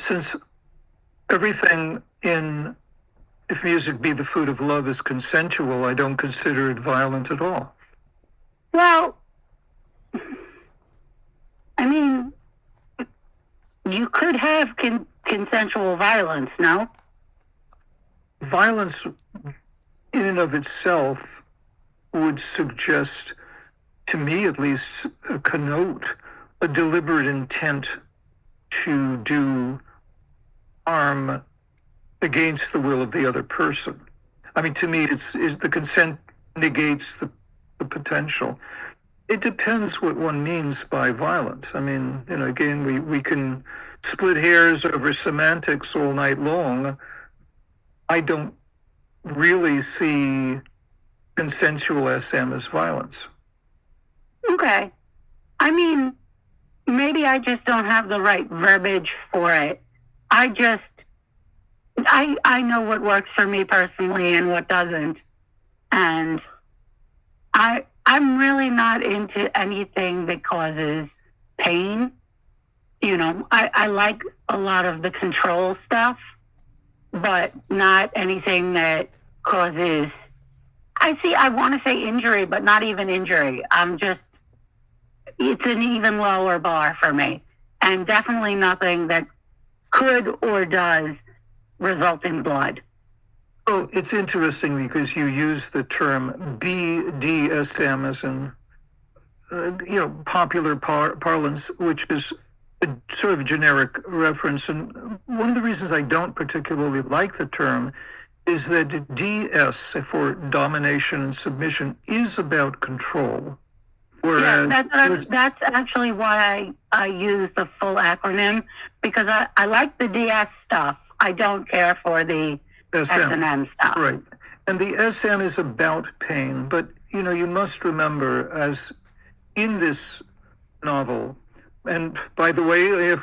since everything in If Music Be the Food of Love is consensual, I don't consider it violent at all. Well, I mean, you could have consensual violence, no? Violence in and of itself would suggest, to me at least, connote a deliberate intent to do harm against the will of the other person. I mean, to me, it's the consent negates the potential. It depends what one means by violent. I mean, again, we can split hairs over semantics all night long. I don't really see consensual SM as violence. Okay. I mean, maybe I just don't have the right verbiage for it. I know what works for me personally and what doesn't. And I'm really not into anything that causes pain. I like a lot of the control stuff, but not anything that causes, I want to say injury, but not even injury. It's an even lower bar for me. And definitely nothing that could or does result in blood. Oh, it's interesting because you use the term BDSM as in, popular parlance, which is a sort of generic reference. And one of the reasons I don't particularly like the term is that DS, for domination and submission, is about control. Whereas that's actually why I use the full acronym, because I like the DS stuff. I don't care for the S&M stuff. Right. And the SM is about pain, but you must remember, as in this novel, and by the way,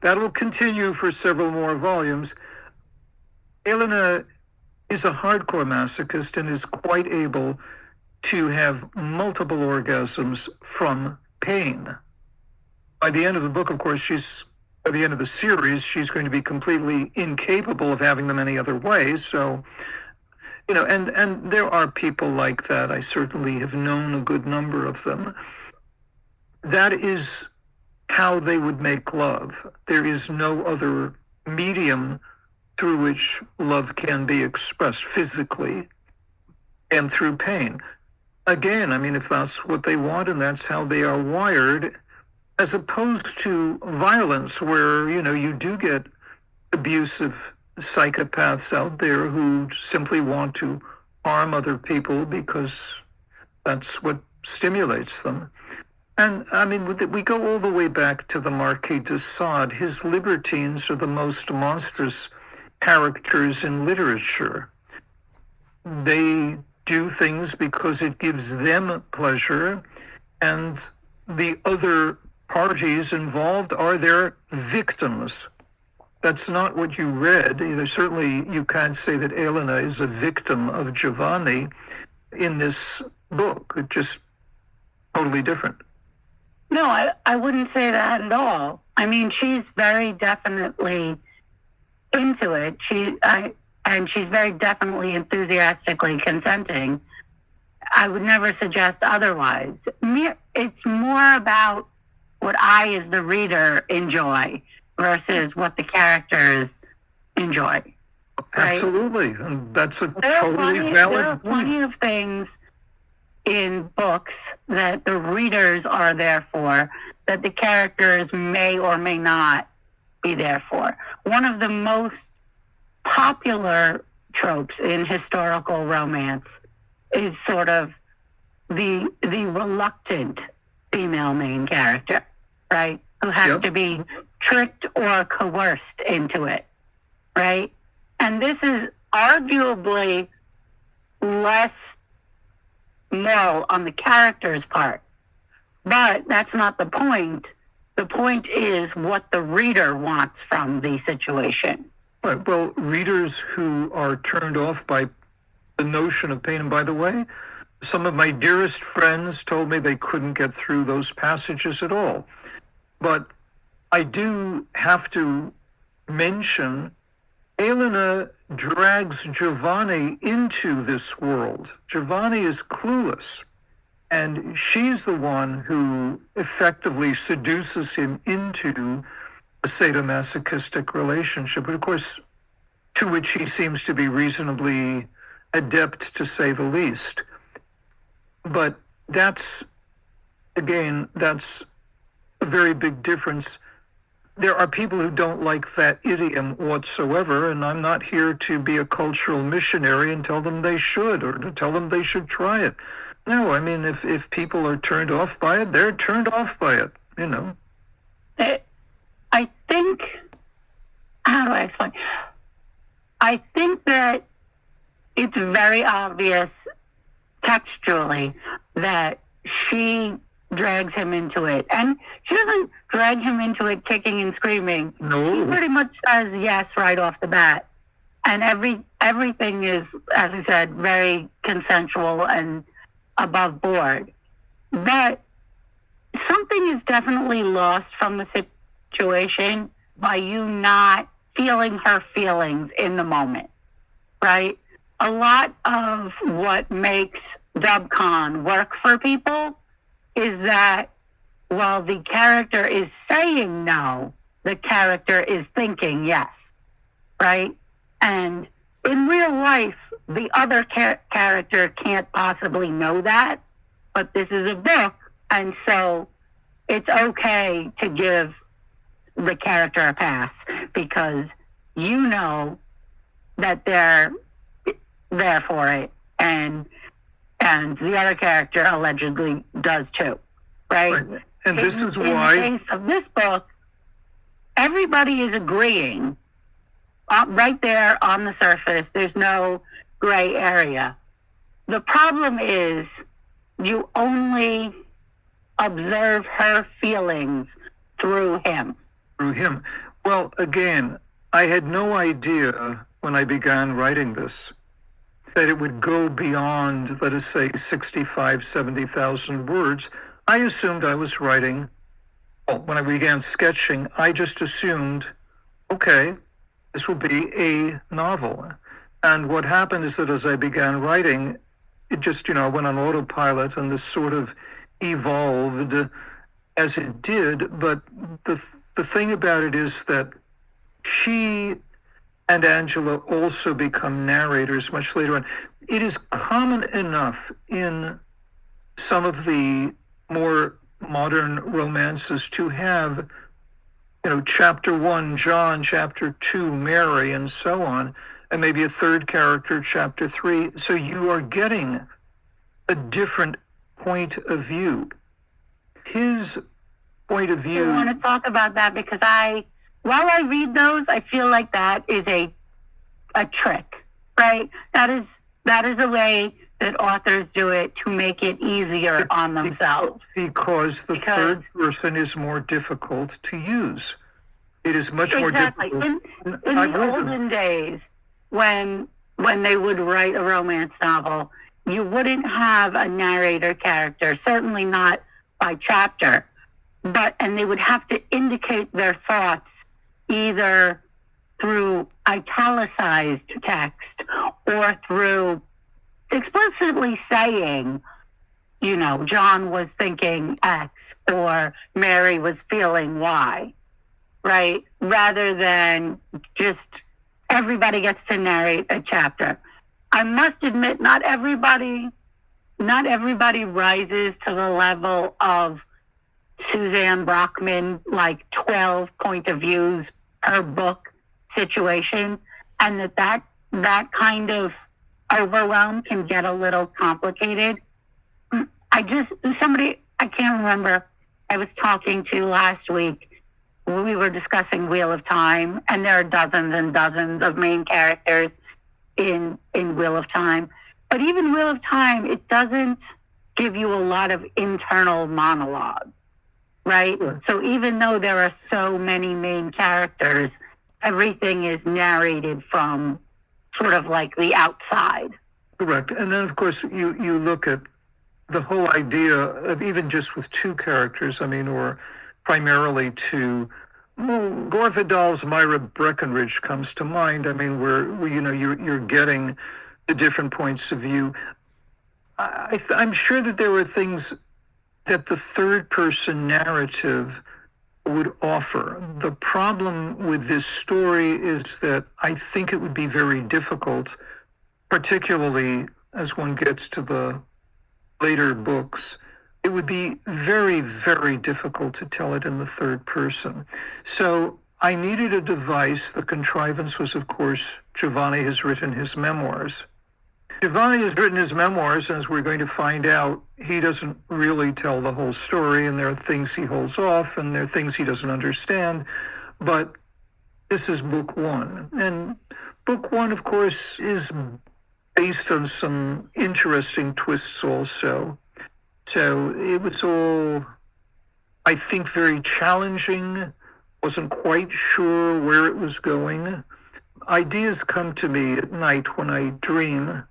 that'll continue for several more volumes, Elena is a hardcore masochist and is quite able to have multiple orgasms from pain. By the end of the book, of course, by the end of the series, she's going to be completely incapable of having them any other way. So, and there are people like that. I certainly have known a good number of them. That is how they would make love. There is no other medium through which love can be expressed physically and through pain. Again, I mean, if that's what they want and that's how they are wired, as opposed to violence where, you do get abusive psychopaths out there who simply want to harm other people because that's what stimulates them. And I mean, we go all the way back to the Marquis de Sade. His libertines are the most monstrous characters in literature. They do things because it gives them pleasure, and the other parties involved are their victims. That's not what you read. Certainly, you can't say that Elena is a victim of Giovanni in this book. It's just totally different. No, I wouldn't say that at all. I mean, she's very definitely into it. And she's very definitely enthusiastically consenting. I would never suggest otherwise. It's more about what I, as the reader, enjoy versus what the characters enjoy. Right? Absolutely. And that's a totally valid point. There are plenty of things in books that the readers are there for that the characters may or may not be there for. One of the most popular tropes in historical romance is sort of the reluctant female main character, right? Who has to be tricked or coerced into it, right? And this is arguably less moral on the character's part, but that's not the point. The point is what the reader wants from the situation. Right. Well, readers who are turned off by the notion of pain, and by the way, some of my dearest friends told me they couldn't get through those passages at all. But I do have to mention, Elena drags Giovanni into this world. Giovanni is clueless, and she's the one who effectively seduces him into a sadomasochistic relationship, but of course, to which he seems to be reasonably adept, to say the least. But that's, again, that's a very big difference. There are people who don't like that idiom whatsoever, and I'm not here to be a cultural missionary and tell them they should, or to tell them they should try it. No, I mean, if people are turned off by it, they're turned off by it, you know. I think, how do I explain? I think that it's very obvious textually that she drags him into it. And she doesn't drag him into it kicking and screaming. No. He pretty much says yes right off the bat. And everything is, as I said, very consensual and above board. But something is definitely lost from the situation by you not feeling her feelings in the moment, right? A lot of what makes dubcon work for people is that while the character is saying no, the character is thinking yes, right? And in real life, the other character can't possibly know that, but this is a book, and so it's okay to give the character a pass because you know that they're there for it, and the other character allegedly does too, right? And this is why, in the case of this book, everybody is agreeing right there on the surface. There's no gray area. The problem is you only observe her feelings through him. Well, again, I had no idea when I began writing this that it would go beyond, let us say, 65, 70,000 words. I assumed I was writing, when I began sketching, I just assumed, okay, this will be a novel. And what happened is that as I began writing, it just, I went on autopilot, and this sort of evolved as it did. But the thing about it is that she and Angela also become narrators much later on. It is common enough in some of the more modern romances to have, chapter 1, John, chapter 2, Mary, and so on, and maybe a third character, chapter 3. So you are getting a different point of view. His point of view. I want to talk about that because while I read those, I feel like that is a trick, right? That is a way that authors do it to make it easier on themselves. Because the third person is more difficult to use. It is much more difficult. In the olden days, when they would write a romance novel, you wouldn't have a narrator character, certainly not by chapter, and they would have to indicate their thoughts either through italicized text or through explicitly saying, John was thinking X or Mary was feeling Y, right? Rather than just everybody gets to narrate a chapter. I must admit, not everybody rises to the level of Suzanne Brockman, like 12 point of views per book situation, and that kind of overwhelm can get a little complicated. I can't remember, I was talking to last week, we were discussing Wheel of Time, and there are dozens and dozens of main characters in Wheel of Time. But even Wheel of Time, it doesn't give you a lot of internal monologue, right? Sure. So even though there are so many main characters, everything is narrated from sort of like the outside. Correct. And then, of course, you look at the whole idea of even just with two characters, or primarily two, Well, Gore Vidal's Myra Breckenridge comes to mind. I mean, where you're getting the different points of view. I'm sure that there were things that the third person narrative would offer. The problem with this story is that I think it would be very difficult, particularly as one gets to the later books. It would be very, very difficult to tell it in the third person. So I needed a device. The contrivance was, of course, Giovanni has written his memoirs. Giovanni has written his memoirs, and as we're going to find out, he doesn't really tell the whole story, and there are things he holds off, and there are things he doesn't understand. But this is book one. And book one, of course, is based on some interesting twists also. So it was all, I think, very challenging. Wasn't quite sure where it was going. Ideas come to me at night when I dream,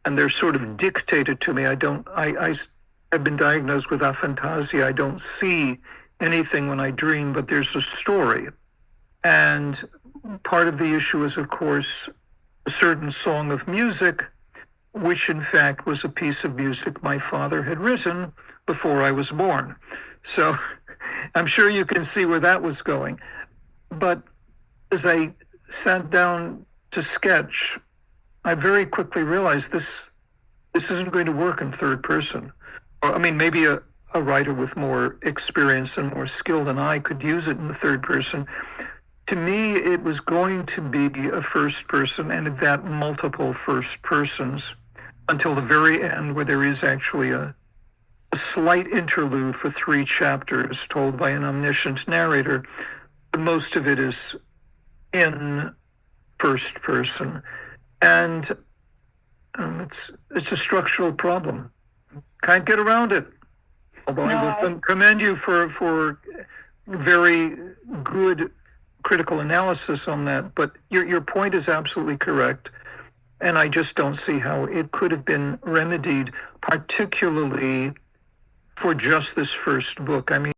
and they're sort of dictated to me. I've been diagnosed with aphantasia. I don't see anything when I dream, but there's a story. And part of the issue is, of course, a certain song of music, which in fact was a piece of music my father had written before I was born. So I'm sure you can see where that was going. But as I sat down to sketch, I very quickly realized this isn't going to work in third person. Or, I mean, maybe a writer with more experience and more skill than I could use it in the third person. To me, it was going to be a first person, and that multiple first persons until the very end, where there is actually a slight interlude for 3 chapters told by an omniscient narrator. But most of it is in first person. And it's a structural problem. Can't get around it. Although I will commend you for very good critical analysis on that. But your point is absolutely correct. And I just don't see how it could have been remedied, particularly for just this first book. I mean,